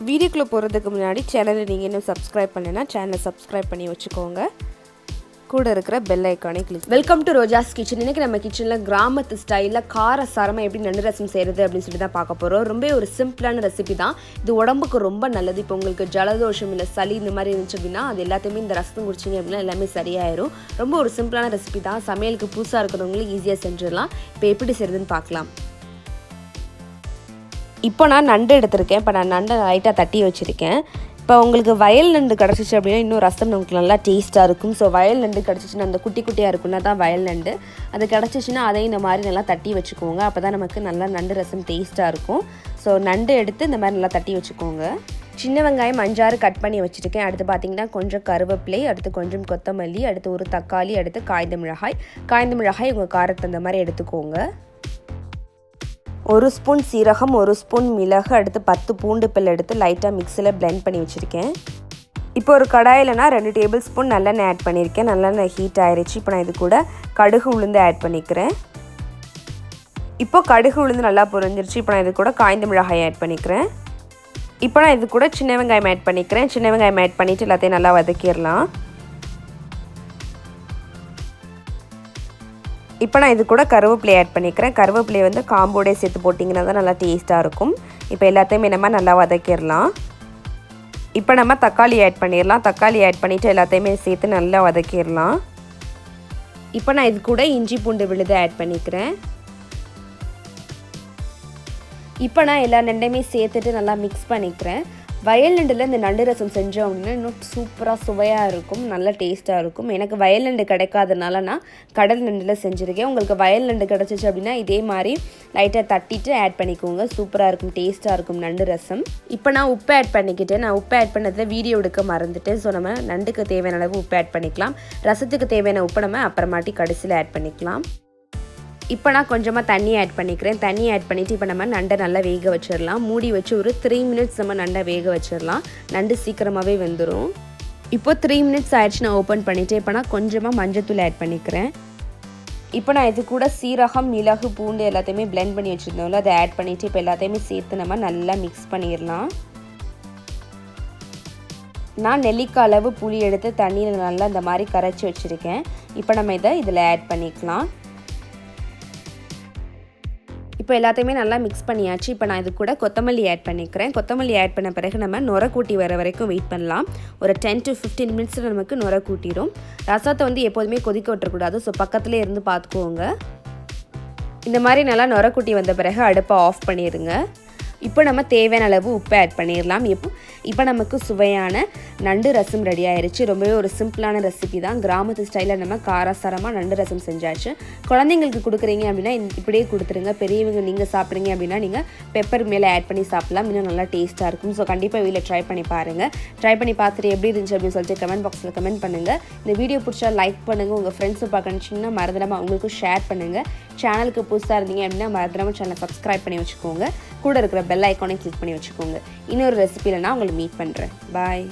வீடியோக்குள்ளே போகிறதுக்கு முன்னாடி சேனலை நீங்கள் இன்னும் சப்ஸ்கிரைப் பண்ணலைன்னா சேனலை சப்ஸ்கிரைப் பண்ணி வச்சுக்கோங்க. கூட இருக்கிற பெல் ஐக்கானை click. Welcome to Roja's kitchen. இன்றைக்கி நம்ம கிச்சனில் கிராமத்து ஸ்டைலில் கார சாரமாக எப்படி நண்டு ரசம் செய்கிறது அப்படின்னு சொல்லி தான் பார்க்க போகிறோம். ரொம்ப ஒரு சிம்பிளான ரெசிபி தான். இது உடம்புக்கு ரொம்ப நல்லது. இப்போ உங்களுக்கு ஜலதோஷம் இல்லை சளி இந்த மாதிரி இருந்துச்சு அப்படின்னா அது எல்லாத்தையுமே இந்த ரசம் குடிச்சிங்க அப்படின்னா எல்லாமே சரியாயிரும். ரொம்ப ஒரு சிம்பிளான ரெசிபி தான். சமையலுக்கு புதுசாக இருக்கிறவங்களுக்கு ஈஸியாக செஞ்சிடலாம். இப்போ எப்படி செய்கிறதுன்னு பார்க்கலாம். இப்போ நான் நண்டு எடுத்திருக்கேன். இப்போ நான் நண்டை லைட்டாக தட்டி வச்சுருக்கேன். இப்போ உங்களுக்கு வயல் நண்டு கிடச்சிச்சு அப்படின்னா இன்னும் ரசம் நமக்கு நல்லா டேஸ்ட்டாக இருக்கும். ஸோ வயல் நண்டு கிடச்சிச்சின்னா அந்த குட்டி குட்டியாக இருக்குன்னா தான் வயல் நண்டு. அது கிடச்சிச்சின்னா அதையும் இந்த மாதிரி நல்லா தட்டி வச்சுக்கோங்க. அப்போ தான் நமக்கு நல்லா நண்டு ரசம் டேஸ்ட்டாக இருக்கும். ஸோ நண்டு எடுத்து இந்த மாதிரி நல்லா தட்டி வச்சுக்கோங்க. சின்ன வெங்காயம் 5-6 கட் பண்ணி வச்சுருக்கேன். அடுத்து பார்த்திங்கன்னா கொஞ்சம் கருவேப்பிலை, அடுத்து கொஞ்சம் கொத்தமல்லி, அடுத்து ஒரு தக்காளி, அடுத்து காய்ந்த மிளகாய் உங்கள் காரத்தை அந்த மாதிரி எடுத்துக்கோங்க. 1 ஸ்பூன் சீரகம், 1 ஸ்பூன் மிளகு, அடுத்து 10 பூண்டு பல் எடுத்து லைட்டாக மிக்சியில் பிளெண்ட் பண்ணி வச்சுருக்கேன். இப்போ ஒரு கடாயில் நான் 2 டேபிள் ஸ்பூன் நல்லெண்ணெய் ஆட் பண்ணியிருக்கேன். நல்லெண்ணெய் ஹீட் ஆயிடுச்சு. இப்போ நான் இது கூட கடுகு உளுந்து ஆட் பண்ணிக்கிறேன். இப்போ கடுகு உளுந்து நல்லா பொரிஞ்சிருச்சு. இப்போ நான் இது கூட காய்ந்த மிளகாய் ஆட் பண்ணிக்கிறேன். இப்போ நான் இது கூட சின்ன வெங்காயம் ஆட் பண்ணிக்கிறேன். சின்ன வெங்காயம் ஆட் பண்ணிவிட்டு எல்லாத்தையும் நல்லா வதக்கிடலாம். இப்போ நான் இது கூட கருவேப்பிலை ஆட் பண்ணிக்கிறேன். கருவேப்பிலையை வந்து காம்போடே சேர்த்து போட்டிங்கன்னா தான் நல்லா டேஸ்ட்டாக இருக்கும். இப்போ எல்லாத்தையுமே நம்ம நல்லா வதக்கிடலாம். இப்போ நம்ம தக்காளி ஆட் பண்ணிடலாம். தக்காளி ஆட் பண்ணிவிட்டு எல்லாத்தையுமே சேர்த்து நல்லா வதக்கிடலாம். இப்போ நான் இது கூட இஞ்சி பூண்டு விழுது ஆட் பண்ணிக்கிறேன். இப்போ நான் எல்லா நண்டையுமே சேர்த்துட்டு நல்லா மிக்ஸ் பண்ணிக்கிறேன். வயல் நண்டில் இந்த நண்டு ரசம் செஞ்சோம் அப்படின்னா இன்னும் சூப்பராக சுவையாக இருக்கும், நல்ல டேஸ்ட்டாக இருக்கும். எனக்கு வயல் நண்டு கிடைக்காதனால நான் கடல் நண்டில் செஞ்சுருக்கேன். உங்களுக்கு வயல் நண்டு கிடச்சிச்சு அப்படின்னா இதே மாதிரி லைட்டாக தட்டிட்டு ஆட் பண்ணிக்கோங்க. சூப்பராக இருக்கும், டேஸ்ட்டாக இருக்கும் நண்டு ரசம். இப்போ நான் உப்பு ஆட் பண்ணிக்கிட்டேன். நான் உப்பு ஆட் பண்ணதில் வீடியோ எடுக்க மறந்துட்டேன். ஸோ நம்ம நண்டுக்கு தேவையான அளவு உப்பு ஆட் பண்ணிக்கலாம். ரசத்துக்கு தேவையான உப்பு நம்ம அப்புறமாட்டி கடைசியில் ஆட் பண்ணிக்கலாம். இப்போ நான் கொஞ்சமாக தண்ணி ஆட் பண்ணிக்கிறேன். தண்ணி ஆட் பண்ணிவிட்டு இப்போ நம்ம நண்டை நல்லா வேக வச்சிடலாம். மூடி வச்சு ஒரு 3 மினிட்ஸ் நம்ம நண்டை வேக வச்சிடலாம். நண்டு சீக்கிரமாகவே வெந்துடும். இப்போ 3 மினிட்ஸ் ஆயிடுச்சு. நான் ஓப்பன் பண்ணிவிட்டு இப்போ நான் கொஞ்சமாக மஞ்சத்தூள் ஆட் பண்ணிக்கிறேன். இப்போ நான் இது கூட சீரகம், மிளகு, பூண்டு எல்லாத்தையுமே பிளெண்ட் பண்ணி வச்சுருந்தோம்ல அதை ஆட் பண்ணிவிட்டு இப்போ எல்லாத்தையுமே சேர்த்து நம்ம நல்லா மிக்ஸ் பண்ணிடலாம். நான் நெல்லிக்காய் அளவு புளி எடுத்து தண்ணியில் நல்லா இந்த மாதிரி கரைச்சி வச்சுருக்கேன். இப்போ நம்ம இதில் ஆட் பண்ணிக்கலாம். இப்போ எல்லாத்தையுமே நல்லா மிக்ஸ் பண்ணியாச்சு. இப்போ நான் இது கூட கொத்தமல்லி ஆட் பண்ணிக்கிறேன். கொத்தமல்லி ஆட் பண்ண பிறகு நம்ம நுர கூட்டி வர வரைக்கும் வெயிட் பண்ணலாம். ஒரு 10 to 15 மினிட்ஸில் நமக்கு நுர கூட்டிடும். ரசத்தை வந்து எப்போதுமே கொதிக்க விட்டுறக்கூடாது. ஸோ பக்கத்துலேயே இருந்து பார்த்துக்கோங்க. இந்த மாதிரி நல்லா நுர கூட்டி வந்த பிறகு அடுப்பை ஆஃப் பண்ணிடுங்க. இப்போ நம்ம தேவையான அளவு உப்பு ஆட் பண்ணிடலாம். இப்போ நமக்கு சுவையான நண்டு ரசம் ரெடி ஆயிடுச்சு. ரொம்பவே ஒரு சிம்பிளான ரெசிபி தான். கிராமத்து ஸ்டைலில் நம்ம காரசாரமாக நண்டு ரசம் செஞ்சாச்சு. குழந்தைங்களுக்கு கொடுக்குறீங்க அப்படின்னா இப்படியே கொடுத்துருங்க. பெரியவங்க நீங்கள் சாப்பிட்றீங்க அப்படின்னா நீங்கள் பெப்பர் மேலே ஆட் பண்ணி சாப்பிட்லாம். இன்னும் நல்லா டேஸ்ட்டாக இருக்கும். ஸோ கண்டிப்பாக வீட்டில் ட்ரை பண்ணி பாருங்கள். ட்ரை பண்ணி பார்த்துட்டு எப்படி இருந்துச்சு அப்படின்னு சொல்லிட்டு கமெண்ட் பாக்ஸில் கமெண்ட் பண்ணுங்கள். இந்த வீடியோ பிடிச்சா லைக் பண்ணுங்கள். உங்கள் ஃப்ரெண்ட்ஸை பார்க்கணுச்சிங்கன்னா மறந்துடாமல் அவங்களுக்கும் ஷேர் பண்ணுங்கள். சேனலுக்கு புதுசாக இருந்தீங்க அப்படின்னா மறந்துடாமல் சேனலை சப்ஸ்கிரைப் பண்ணி வச்சுக்கோங்க. கூட இருக்கிற பெல் ஐக்கானை கிளிக் பண்ணி வச்சுக்கோங்க. இன்னொரு ரெசிபியில் நான் உங்களை மீட் பண்ணுறேன். பாய்.